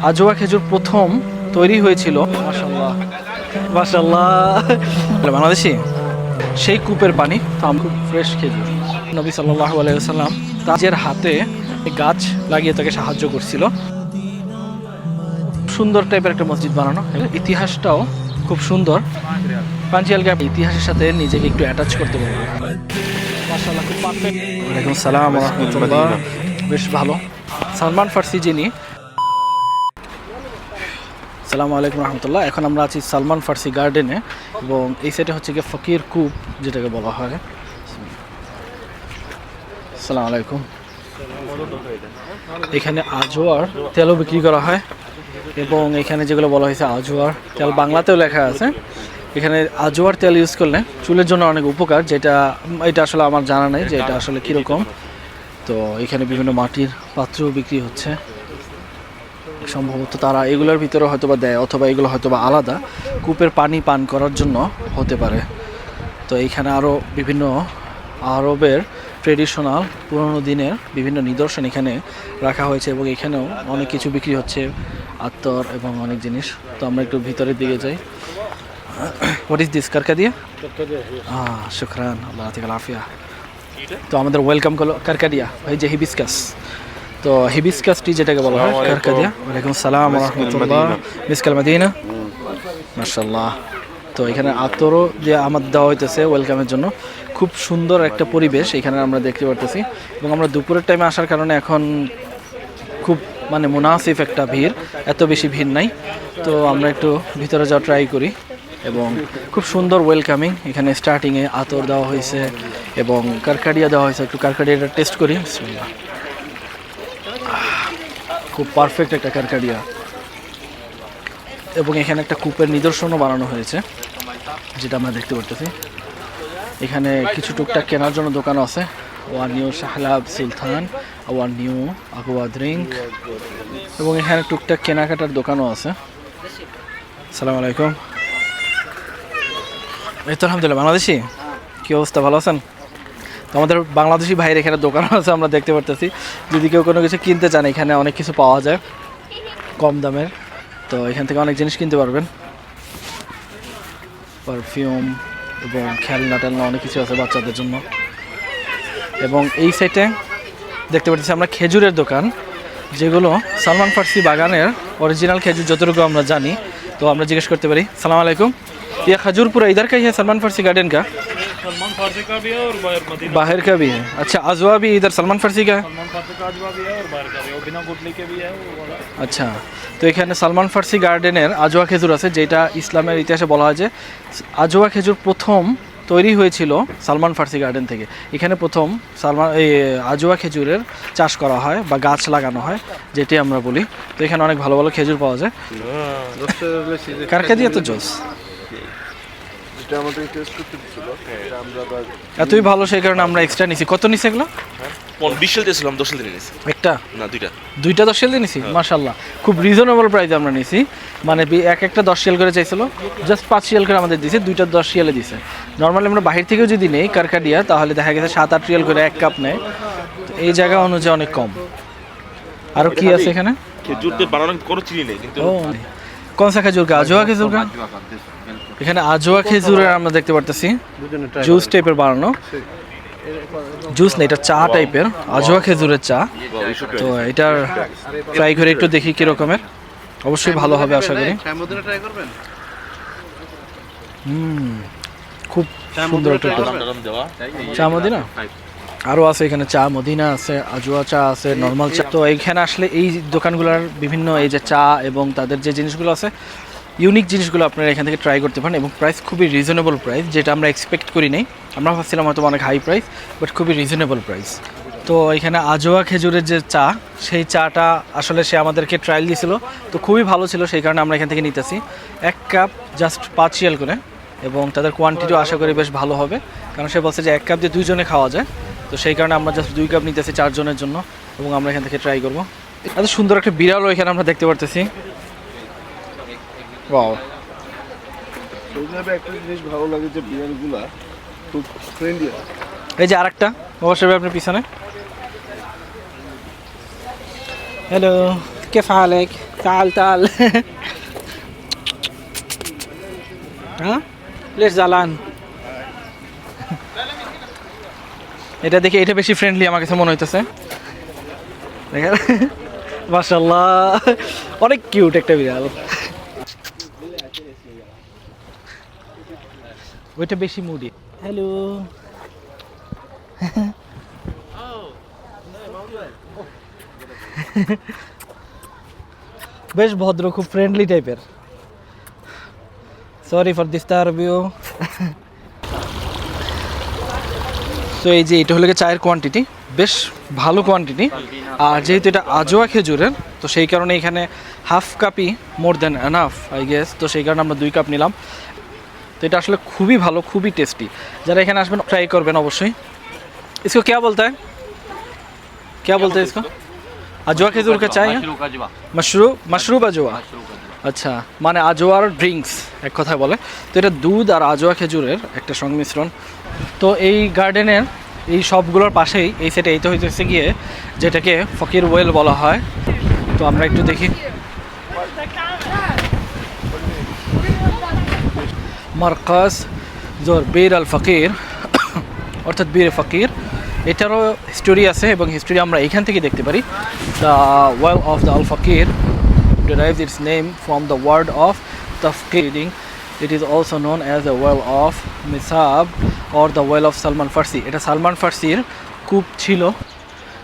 Ajwa খেজুর প্রথম তৈরি হয়েছিল মাশাআল্লাহ মাশাআল্লাহ বাংলাদেশি সেই কূপের পানি খুব ফ্রেশ খেজুর। নবী সাল্লাল্লাহু আলাইহি ওয়াসাল্লাম তাজের হাতে গাছ লাগিয়ে তাকে সাহায্য করছিল। সুন্দর টাইপের একটা মসজিদ বানানো, ইতিহাসটাও খুব সুন্দর। পাঞ্চিয়ালকে ইতিহাসের সাথে নিজেকে একটু অ্যাটাচ করতে পারবো। মাশাআল্লাহ খুব পারফেক্ট। ওয়ালাইকুম আসসালাম ওয়া রাহমাতুল্লাহ। বেশ ভালো। সালমান ফার্সি যিনি, আসসালামু আলাইকুম রহমতুল্লাহ। এখন আমরা আছি সালমান ফার্সি গার্ডেনে এবং এই সাইডে হচ্ছে গিয়ে ফকির কূপ যেটাকে বলা হয়। আসসালামু আলাইকুম। এখানে আজওয়ার তেলও বিক্রি করা হয় এবং এখানে যেগুলো বলা হয়েছে আজওয়ার তেল বাংলাতেও লেখা আছে। এখানে আজওয়ার তেল ইউজ করলে চুলের জন্য অনেক উপকার, এটা আসলে আমার জানা নেই যে এটা আসলে কীরকম। তো এখানে বিভিন্ন মাটির পাত্রও বিক্রি হচ্ছে, সম্ভবত তারা এগুলোর ভিতরে হয়তোবা দেয় অথবা এগুলো হয়তোবা আলাদা কূপের পানি পান করার জন্য হতে পারে। তো এইখানে আরও বিভিন্ন আরবের ট্রেডিশনাল পুরনো দিনের বিভিন্ন নিদর্শন এখানে রাখা হয়েছে এবং এখানেও অনেক কিছু বিক্রি হচ্ছে, আতর এবং অনেক জিনিস। তো আমরা একটু ভিতরের দিকে যাই। What is this? কারকাদিয়া। শুকরান, আল্লাহ থেকে আফিয়া। তো আমাদের ওয়েলকাম করলো কারকাদিয়া, এই যে হিবিস্কাস। তো হিবিস্কাস টি যেটাকে বলা হয় কারকাদিয়া। ওয়ালাইকুম আসসালাম ওয়া রাহমাতুল্লাহ। মিসকাল মদিনা মাশাআল্লাহ। তো এখানে আতরও যে আমার দেওয়া হইতেছে ওয়েলকামের জন্য। খুব সুন্দর একটা পরিবেশ এখানে আমরা দেখতে পারতেছি এবং আমরা দুপুরের টাইমে আসার কারণে এখন খুব মুনাসিফ একটা ভিড়, এত বেশি ভিড় নাই। তো আমরা একটু ভিতরে যাওয়া ট্রাই করি এবং খুব সুন্দর ওয়েলকামিং। এখানে স্টার্টিংয়ে আতর দেওয়া হয়েছে এবং কারকাডিয়া দেওয়া হয়েছে। একটু কারকাডিয়াটা টেস্ট করি। বিসমিল্লাহ। খুব পারফেক্ট একটা কারকাডিয়া এবং এখানে একটা কূপের নিদর্শনও বানানো হয়েছে যেটা আমরা দেখতে পারতেছি। এখানে কিছু টুকটাক কেনার জন্য দোকান আছে। ওয়ান নিউ শাহলাব সুলতান, ওয়ান নিউ আকুয়া ড্রিঙ্ক এবং এখানে টুকটাক কেনাকাটার দোকানও আছে। আসসালামু আলাইকুম। এই তো আলহামদুলিল্লাহ। বাংলাদেশি কী অবস্থা, ভালো আছেন? তো আমাদের বাংলাদেশি ভাইয়ের এখানে দোকান আছে, আমরা দেখতে পারতেছি। যদি কেউ কোনো কিছু কিনতে চান এখানে অনেক কিছু পাওয়া যায় কম দামের। তো এখান থেকে অনেক জিনিস কিনতে পারবেন, পারফিউম এবং খেলনা টেলনা অনেক কিছু আছে বাচ্চাদের জন্য। এবং এই সাইডে দেখতে পাচ্ছি আমরা খেজুরের দোকান, যেগুলো সালমান ফার্সি বাগানের অরিজিনাল খেজুর যতটুকু আমরা জানি। তো আমরা জিজ্ঞেস করতে পারি। সালাম আলাইকুম। ये खजूर पूरा इधर का ही है सलमान फार्सी गार्डन का? सलमान फार्सी का भी है और बाहर का भी है। अच्छा, अजवा भी इधर सलमान फार्सी का है? सलमान फार्सी का अजवा भी है और बाहर का भी, और बिना गुटली के भी है वो वाला। আচ্ছা, তো এখানে সালমান ফার্সি গার্ডেনের আজওয়া খেজুর আছে, যেটা ইসলামের ইতিহাসে বলা হয় যে আজওয়া খেজুর প্রথম তৈরি হয়েছিল সালমান ফার্সি গার্ডেন থেকে। এখানে প্রথম আজওয়া খেজুরের চাষ করা হয় বা গাছ লাগানো হয়, যেটি আমরা বলি। তো এখানে অনেক ভালো ভালো খেজুর পাওয়া যায়। কারকাদিয়া তো জোস, এতই ভালো সেই কারণে আমরা এক্সট্রা নিছি। কত নিছে এগুলো? 20 সেল দিয়েছিলাম, 10 সেল দিয়ে নিয়েছি। একটা না দুইটা 10 সেল দিয়ে নিছি। মাশাআল্লাহ, খুব রিজনেবল প্রাইসে আমরা নিছি। একটা 10 সেল করে চাইছিল, জাস্ট 5 সেল করে আমাদের দিছে, দুইটা 10 সেলে দিছে। নর্মালি আমরা বাহির থেকেও যদি নেই কারকাডিয়া, তাহলে দেখা গেছে 7-8 রিয়াল করে এক কাপ নেয়। তো এই জায়গা অনুযায়ী অনেক কম। আরও কি আছে এখানে? খেজুর দিয়ে বানানো কোনো চিনি নেই কিন্তু। কোন সা খেজুর কা? আজওয়া খেজুর কা? এখানে আজওয়া খেজুরের আমরা দেখতে পারতেছি জুস টাইপের বানানো। জুস না, এটা চা টাইপের, আজওয়া খেজুরের চা। তো এটার ট্রাই করে একটু দেখি কীরকমের। অবশ্যই ভালো হবে আশা করি। খুব সুন্দর একটা চা মদিনা। আরও আছে এখানে চা মদিনা আছে, আজওয়া চা আছে, নর্মাল চা। তো এইখানে আসলে এই দোকানগুলোর বিভিন্ন এই যে চা এবং তাদের যে জিনিসগুলো আছে, ইউনিক জিনিসগুলো আপনারা এখান থেকে ট্রাই করতে পারেন এবং প্রাইস খুবই রিজনেবল প্রাইস, যেটা আমরা এক্সপেক্ট করি নাই। আমরা ভাবছিলাম হয়তো অনেক হাই প্রাইস, বাট খুবই রিজনেবল প্রাইস। তো এখানে আজওয়া খেজুরের যে চা, সেই চাটা আসলে সে আমাদেরকে ট্রায়াল দিয়েছিল, তো খুবই ভালো ছিল, সেই কারণে আমরা এখান থেকে নিতেছি। এক কাপ জাস্ট 5 রিয়াল করে এবং তাদের কোয়ান্টিটিও আশা করি বেশ ভালো হবে, কারণ সে বলছে যে 1 কাপ দিয়ে 2 জনে খাওয়া যায়। তো সেই কারণে আমরা জাস্ট 2 কাপ নিতেছি 4 জনের জন্য এবং আমরা এখান থেকে ট্রাই করবো। এত সুন্দর একটা বিড়ালও এখানে আমরা দেখতে পারতেছি। ওয়াও, একটা জিনিস ভালো লাগে যে বিড়ালগুলা খুব ফ্রেন্ডলি। এই যে আরেকটা অবশ্যই আপনার পিছনে। হ্যালো, كيف حالك؟ تعال تعال ها ليش زعلان এটা দেখে এটা বেশি ফ্রেন্ডলি আমার কাছে মনে হইতেছে দেখেন মাশাআল্লাহ অনেক কিউট একটা বিড়াল ওইটা বেশি মুডি হ্যালো বেশ ভদ্র খুব ফ্রেন্ডলি টাইপের সরি ফর ডিস্টার্ব ইউ তো এই যে এটা হলো চায়ের কোয়ান্টিটি বেশ ভালো কোয়ান্টিটি আর যেহেতু এটা আজোয়া খেজুরের তো সেই কারণে এখানে হাফ কাপই more than enough I guess তো সেই কারণে আমরা 2 কাপ নিলাম তো এটা আসলে খুবই ভালো খুবই টেস্টি যারা এখানে আসবেন ট্রাই করবেন অবশ্যই इसको क्या बोलता है क्या बोलते हैं इसको আজোয়া খেজুর কা চাই মশরুব আজোয়া আচ্ছা মানে আজোয়ার ড্রিঙ্কস এক কথায় বলে তো এটা দুধ আর আজোয়া খেজুরের একটা সংমিশ্রণ তো এই গার্ডেনের এই সবগুলোর পাশেই এই সেটে এইটা হইতেছে গিয়ে যেটাকে ফকির ওয়েল বলা হয় তো আমরা একটু দেখি মারকাজ জোর বীর আল ফকির অর্থাৎ বীর ফকির এটারও হিস্টোরি আছে এবং হিস্টোরি আমরা এখান থেকে দেখতে পারি the well of the Al Fakir derives its name from the word of tafkiring. It is also known as the well of Misab or the well of Salman Farsi. এটা সালমান ফার্সির কূপ ছিল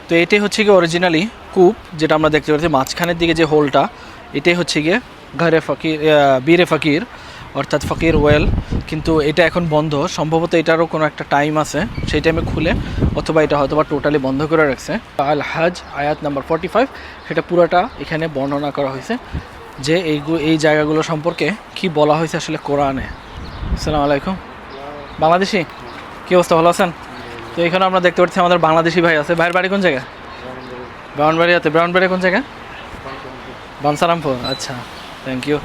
তো এটাই হচ্ছে গিয়ে অরিজিনালি কূপ যেটা আমরা দেখতে পাচ্ছি মাঝখানের দিকে যে হোলটা এটাই হচ্ছে গিয়ে ঘরে ফকির বীরে ফকির অর্থাৎ ফকির ওয়েল কিন্তু এটা এখন বন্ধ সম্ভবত এটারও কোনো একটা টাইম আছে সেই টাইমে খুলে অথবা এটা হয়তো বা টোটালি বন্ধ করে রাখছে আল হাজ আয়াত নাম্বার 45 সেটা পুরোটা এখানে বর্ণনা করা হয়েছে যে এই জায়গাগুলো সম্পর্কে কি বলা হয়েছে আসলে কোরআনে আসসালামু আলাইকুম বাংলাদেশি কী অবস্থা ভালো আছেন তো এখানে আমরা দেখতে পাচ্ছি আমাদের বাংলাদেশি ভাই আছে ভাইয়ের বাড়ি কোন জায়গায় ব্রাউনবাড়ি কোন জায়গায় বানসারামপুর আচ্ছা থ্যাংক ইউ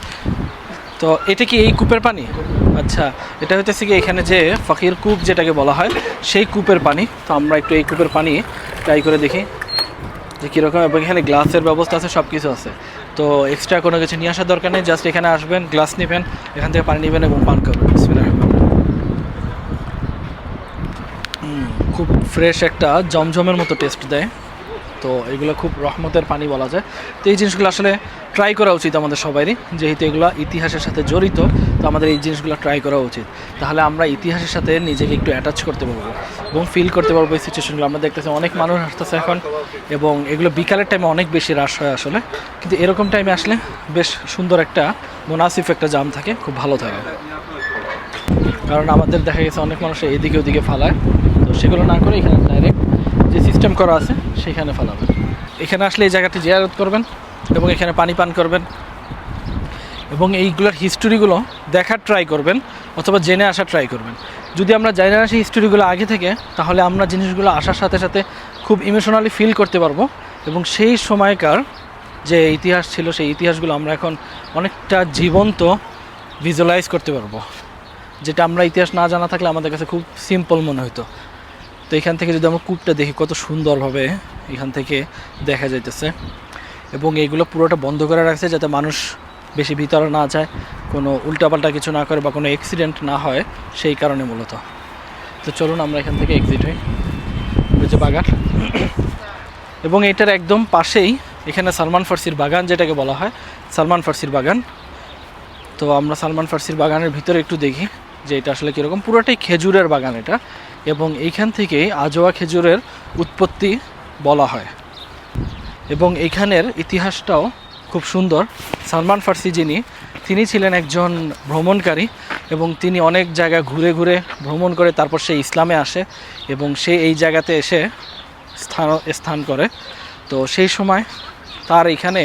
তো এটা কি এই কূপের পানি আচ্ছা এটা হইতেছে কি এখানে যে ফকির কূপ যেটাকে বলা হয় সেই কূপের পানি তো আমরা একটু এই কূপের পানি ট্রাই করে দেখি যে কীরকম এবং এখানে গ্লাসের ব্যবস্থা আছে সব কিছু আছে তো এক্সট্রা কোনো কিছু নিয়ে আসার দরকার নেই জাস্ট এখানে আসবেন গ্লাস নেবেন এখান থেকে পানি নেবেন এবং পান করবেন খুব ফ্রেশ একটা জমজমের মতো টেস্ট দেয় তো এগুলো খুব রহমতের পানি বলা যায় তো এই জিনিসগুলো আসলে ট্রাই করা উচিত আমাদের সবারই যেহেতু এগুলো ইতিহাসের সাথে জড়িত তো আমাদের এই জিনিসগুলো ট্রাই করা উচিত তাহলে আমরা ইতিহাসের সাথে নিজেকে একটু অ্যাটাচ করতে পারবো এবং ফিল করতে পারবো এই সিচুয়েশনগুলো আমরা দেখতেছি অনেক মানুষ আসতেছে এখন এবং এগুলো বিকালের টাইমে অনেক বেশি রাশ হয় আসলে কিন্তু এরকম টাইমে আসলে বেশ সুন্দর একটা মুনাসিফ একটা জাম থাকে খুব ভালো থাকে কারণ আমাদের দেখা গেছে অনেক মানুষ এদিকে ওদিকে ফালায় তো সেগুলো না করে এখানে ডাইরেক্ট যে সিস্টেম করা আছে সেখানে ফেলাবেন এখানে আসলে এই জায়গাটি জিয়ারত করবেন এবং এখানে পানি পান করবেন এবং এইগুলোর হিস্টোরিগুলো দেখার ট্রাই করবেন অথবা জেনে আসার ট্রাই করবেন যদি আমরা জেনে আসি হিস্টোরিগুলো আগে থেকে তাহলে আমরা জিনিসগুলো আসার সাথে সাথে খুব ইমোশনালি ফিল করতে পারবো এবং সেই সময়কার যে ইতিহাস ছিল সেই ইতিহাসগুলো আমরা এখন অনেকটা জীবন্ত ভিজুয়ালাইজ করতে পারবো যেটা আমরা ইতিহাস না জানা থাকলে আমাদের কাছে খুব সিম্পল মনে হতো তো এখান থেকে যদি আমরা কূপটা দেখি কত সুন্দরভাবে এখান থেকে দেখা যাইতেছে এবং এইগুলো পুরোটা বন্ধ করে রাখছে যাতে মানুষ বেশি ভিতরে না যায় কোনো উল্টাপাল্টা কিছু না করে বা কোনো অ্যাক্সিডেন্ট না হয় সেই কারণে মূলত তো চলুন আমরা এখান থেকে এক্সিট হই যে বাগান এবং এটার একদম পাশেই এখানে সালমান ফার্সির বাগান যেটাকে বলা হয় সালমান ফার্সির বাগান তো আমরা সালমান ফার্সির বাগানের ভিতরে একটু দেখি যে এটা আসলে কীরকম পুরোটাই খেজুরের বাগান এটা এবং এইখান থেকেই আজোয়া খেজুরের উৎপত্তি বলা হয় এবং এইখানের ইতিহাসটাও খুব সুন্দর সালমান ফার্সি তিনি ছিলেন একজন ভ্রমণকারী এবং তিনি অনেক জায়গা ঘুরে ঘুরে ভ্রমণ করে তারপর সে ইসলামে আসে এবং সে এই জায়গাতে এসে স্থান করে তো সেই সময় তার এখানে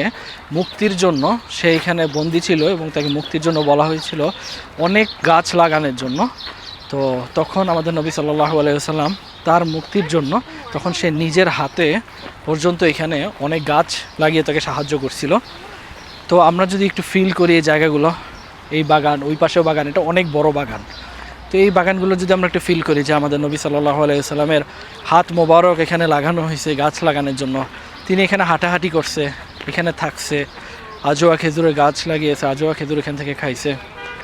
মুক্তির জন্য সে এখানে বন্দী ছিল এবং তাকে মুক্তির জন্য বলা হয়েছিল অনেক গাছ লাগানোর জন্য তো তখন আমাদের নবী সাল্লাল্লাহু আলাইহি ওয়াসাল্লাম তার মুক্তির জন্য তখন সে নিজের হাতে পর্যন্ত এখানে অনেক গাছ লাগিয়ে তাকে সাহায্য করছিল তো আমরা যদি একটু ফিল করি এই জায়গাগুলো এই বাগান ওই পাশেও বাগান এটা অনেক বড় বাগান তো এই বাগানগুলো যদি আমরা একটু ফিল করি যে আমাদের নবী সাল্লাল্লাহু আলাইহি ওয়াসাল্লামের হাত মোবারক এখানে লাগানো হয়েছে গাছ লাগানোর জন্য তিনি এখানে হাঁটাহাঁটি করছে এখানে থাকছে আজোয়া খেজুরের গাছ লাগিয়েছে, আজোয়া খেজুর এখান থেকে খাইছে।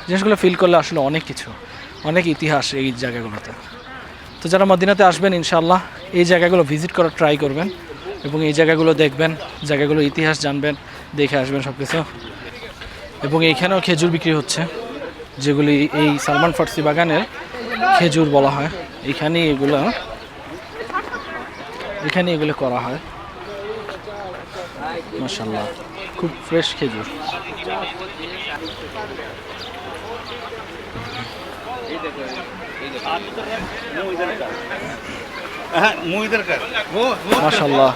জিনিসগুলো ফিল করলে আসলে অনেক কিছু, অনেক ইতিহাস এই জায়গাগুলোতে। তো যারা মদিনাতে আসবেন ইনশাআল্লাহ এই জায়গাগুলো ভিজিট করার ট্রাই করবেন এবং এই জায়গাগুলো দেখবেন, জায়গাগুলোর ইতিহাস জানবেন, দেখে আসবেন সব কিছু। এবং এইখানেও খেজুর বিক্রি হচ্ছে, যেগুলি এই সালমান ফার্সি বাগানের খেজুর বলা হয়। এখানে এগুলো করা হয়। মাশাআল্লাহ, খুব ফ্রেশ খেজুর। মাশাআল্লাহ।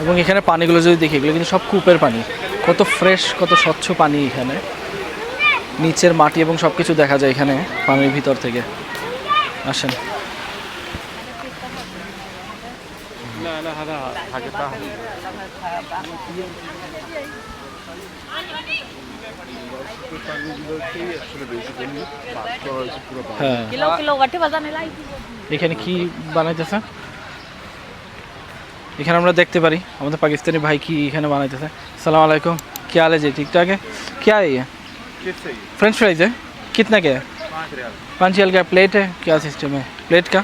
এবং এখানে পানিগুলো যদি দেখি, এগুলো কিন্তু সব কূপের পানি। কত ফ্রেশ, কত স্বচ্ছ পানি এখানে। নিচের মাটি এবং সব কিছু দেখা যায় এখানে পানির ভিতর থেকে। আসেন। হ্যাঁ, এখানে কি বানাইতেছে? এখানে আমরা দেখতে পারি আমাদের পাকিস্তানি ভাই কি এখানে বানাইতেছে। সালাম আলাইকুম, কি हाल है जी? ठीक ठाक है। क्या है ये? फ्रेंच फ्राइज है। कितना क्या है? 5 रियाल का प्लेट है। क्या सिस्टम है प्लेट का?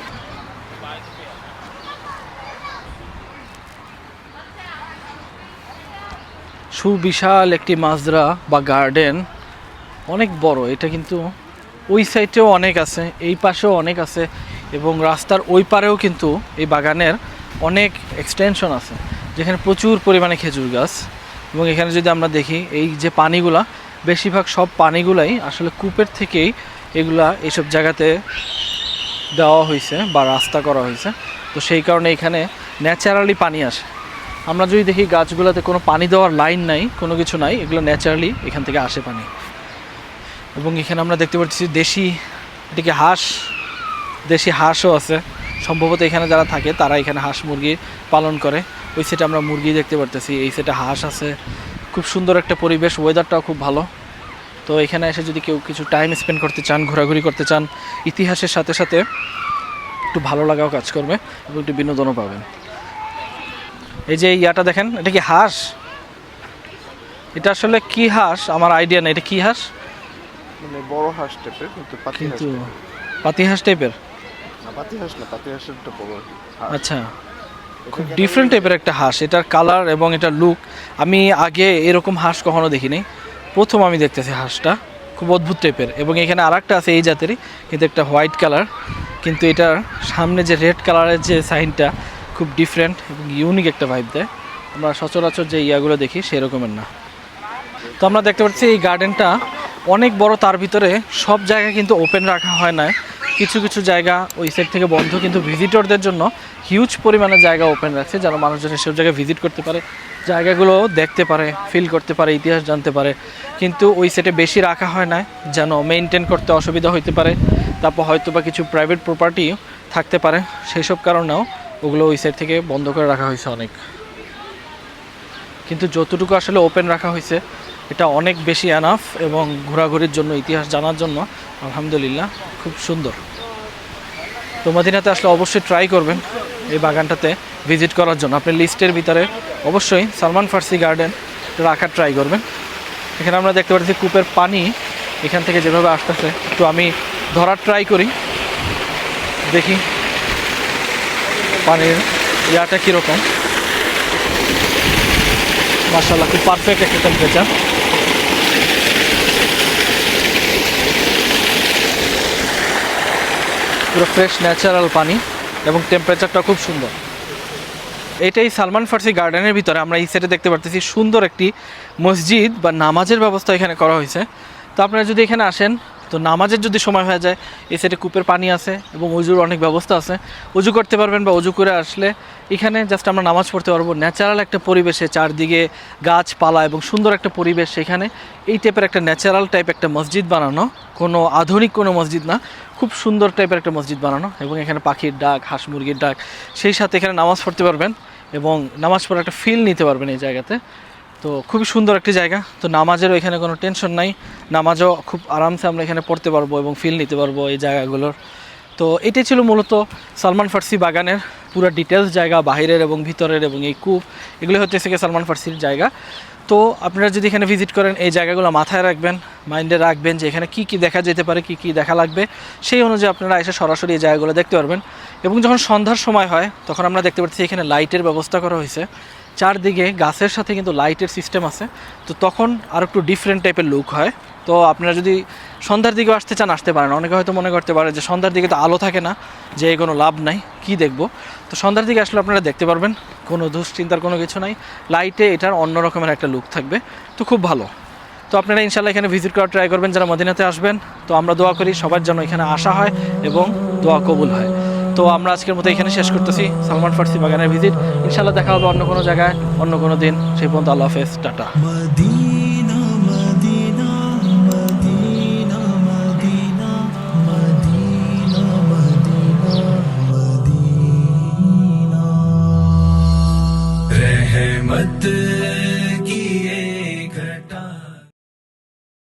সুবিশাল একটি মাজরা বা গার্ডেন, অনেক বড়। এটা কিন্তু ওই সাইডেও অনেক আছে, এই পাশেও অনেক আছে এবং রাস্তার ওই পারেও কিন্তু এই বাগানের অনেক এক্সটেনশন আছে, যেখানে প্রচুর পরিমাণে খেজুর গাছ। এবং এখানে যদি আমরা দেখি এই যে পানিগুলা, বেশিরভাগ সব পানিগুলাই আসলে কূপের থেকেই এগুলা এইসব জায়গাতে দেওয়া হয়েছে বা রাস্তা করা হয়েছে। তো সেই কারণে এখানে ন্যাচারালি পানি আসে। আমরা যদি দেখি গাছগুলোতে কোনো পানি দেওয়ার লাইন নাই, কোনো কিছু নাই, এগুলো ন্যাচারালি এখান থেকে আসে পানি। এবং এখানে আমরা দেখতে পাচ্ছি এটিকে দেশি হাঁসও আছে। সম্ভবত এখানে যারা থাকে তারা এখানে হাঁস মুরগি পালন করে। ওই সাইডে আমরা মুরগি দেখতে পারতেছি, এই সাইডে হাঁস আছে। খুব সুন্দর একটা পরিবেশ, ওয়েদারটাও খুব ভালো। তো এখানে এসে যদি কেউ কিছু টাইম স্পেন্ড করতে চান, ঘোরাঘুরি করতে চান, ইতিহাসের সাথে সাথে একটু ভালো লাগাও কাজ করবে এবং একটু বিনোদনও পাবেন। এই যে ইয়াটা দেখেন, এটা কি হাঁস? এটা আসলে কি হাঁস আমার আইডিয়া নেই। এটা কি হাঁস? মানে বড় হাঁস টাইপের, কিন্তু পাতি হাঁস টাইপের। পাতি হাঁসের একটা বড় হাঁস। আচ্ছা, খুব ডিফারেন্ট টাইপের একটা হাঁস। এটার কালার এবং এটার লুক, আমি আগে এরকম হাঁস কখনো দেখিনি, প্রথম আমি দেখতেছি হাঁসটা। খুব অদ্ভুত টাইপের। এবং এখানে আরেকটা আছে এই জাতেরই, কিন্তু একটা হোয়াইট কালার, কিন্তু এটার সামনে যে রেড কালারের যে সাইনটা খুব ডিফারেন্ট এবং ইউনিক একটা ভাইব দেয়। আমরা সচরাচর যে ইয়াগুলো দেখি সেরকমের না। তো আমরা দেখতে পাচ্ছি এই গার্ডেনটা অনেক বড়, তার ভিতরে সব জায়গা কিন্তু ওপেন রাখা হয় না, কিছু কিছু জায়গা ওই সাইড থেকে বন্ধ, কিন্তু ভিজিটরদের জন্য হিউজ পরিমাণে জায়গা ওপেন রাখছে, যেন মানুষজন সেসব জায়গায় ভিজিট করতে পারে, জায়গাগুলো দেখতে পারে, ফিল করতে পারে, ইতিহাস জানতে পারে। কিন্তু ওই সাইডে বেশি রাখা হয় না, যেন মেনটেন করতে অসুবিধা হইতে পারে। তারপর হয়তো বা কিছু প্রাইভেট প্রপার্টি থাকতে পারে, সেই সব কারণেও ওগুলো ওই সাইড থেকে বন্ধ করে রাখা হয়েছে অনেক। কিন্তু যতটুকু আসলে ওপেন রাখা হয়েছে এটা অনেক বেশি এনাফ, এবং ঘোরাঘুরির জন্য, ইতিহাস জানার জন্য আলহামদুলিল্লাহ খুব সুন্দর। তো মদিনাতে আসলে অবশ্যই ট্রাই করবেন এই বাগানটাতে ভিজিট করার জন্য। আপনি লিস্টের ভিতরে অবশ্যই সালমান ফার্সি গার্ডেন রাখার ট্রাই করবেন। এখানে আমরা দেখতে পাচ্ছি কূপের পানি এখান থেকে যেভাবে আসতেছে, একটু আমি ধরার ট্রাই করি, দেখি পানির ইয়াটা কীরকম। মাশাআল্লাহ, খুব পারফেক্ট একটা টেম্পারেচার। পুরো ফ্রেশ ন্যাচারাল পানি এবং টেম্পারেচারটা খুব সুন্দর। এটাই সালমান ফার্সি গার্ডেনের ভিতরে আমরা এই সাইডে দেখতে পারতেছি সুন্দর একটি মসজিদ বা নামাজের ব্যবস্থা এখানে করা হয়েছে। তো আপনারা যদি এখানে আসেন, তো নামাজের যদি সময় হয়ে যায়, এই সাইডে কূপের পানি আছে এবং উজুর অনেক ব্যবস্থা আছে, উজু করতে পারবেন, বা উজু করে আসলে এখানে জাস্ট আমরা নামাজ পড়তে পারবো। ন্যাচারাল একটা পরিবেশে, চারদিকে গাছপালা এবং সুন্দর একটা পরিবেশ, সেখানে এই টাইপের একটা ন্যাচারাল টাইপ একটা মসজিদ বানানো, কোনো আধুনিক কোনো মসজিদ না, খুব সুন্দর টাইপের একটা মসজিদ বানানো। এবং এখানে পাখির ডাক, হাঁস মুরগির ডাক, সেই সাথে এখানে নামাজ পড়তে পারবেন এবং নামাজ পড়ার একটা ফিল নিতে পারবেন এই জায়গাতে। তো খুবই সুন্দর একটি জায়গা। তো নামাজেরও এখানে কোনো টেনশন নাই, নামাজও খুব আরামসে আমরা এখানে পড়তে পারবো এবং ফিল নিতে পারবো এই জায়গাগুলোর। তো এটাই ছিল মূলত সালমান ফার্সি বাগানের পুরো ডিটেলস জায়গা, বাহিরের এবং ভিতরের, এবং এই কূপ এগুলো হচ্ছে সালমান ফার্সির জায়গা। তো আপনারা যদি এখানে ভিজিট করেন এই জায়গাগুলো মাথায় রাখবেন, মাইন্ডে রাখবেন যে এখানে কী কী দেখা যেতে পারে, কী কী দেখা লাগবে, সেই অনুযায়ী আপনারা এসে সরাসরি এই জায়গাগুলো দেখতে পারবেন। এবং যখন সন্ধ্যার সময় হয় তখন আমরা দেখতে পাচ্ছি এখানে লাইটের ব্যবস্থা করা হয়েছে, চারদিকে গাছের সাথে কিন্তু লাইটের সিস্টেম আছে, তো তখন আর একটু ডিফারেন্ট টাইপের লুক হয়। তো আপনারা যদি সন্ধ্যার দিকেও আসতে চান আসতে পারেন। অনেকে হয়তো মনে করতে পারে যে সন্ধ্যার দিকে তো আলো থাকে না, যে কোনো লাভ নাই, কি দেখব। তো সন্ধ্যার দিকে আসলে আপনারা দেখতে পারবেন, কোনো দুশ্চিন্তার কোনো কিছু নাই, লাইটে এটার অন্য রকমের একটা লুক থাকবে, তো খুব ভালো। তো আপনারা ইনশাল্লাহ এখানে ভিজিট করার ট্রাই করবেন যারা মদিনাতে আসবেন। তো আমরা দোয়া করি সবার জন্য এখানে আসা হয় এবং দোয়া কবুল হয়। তো আমরা আজকের মতো এখানে শেষ করতেছি সালমান ফার্সি বাগানের ভিজিট। ইনশাল্লাহ দেখা হবে অন্য কোনো জায়গায় অন্য কোনো দিন। সেই পর্যন্ত আল্লাহ হাফেজ, টাটা।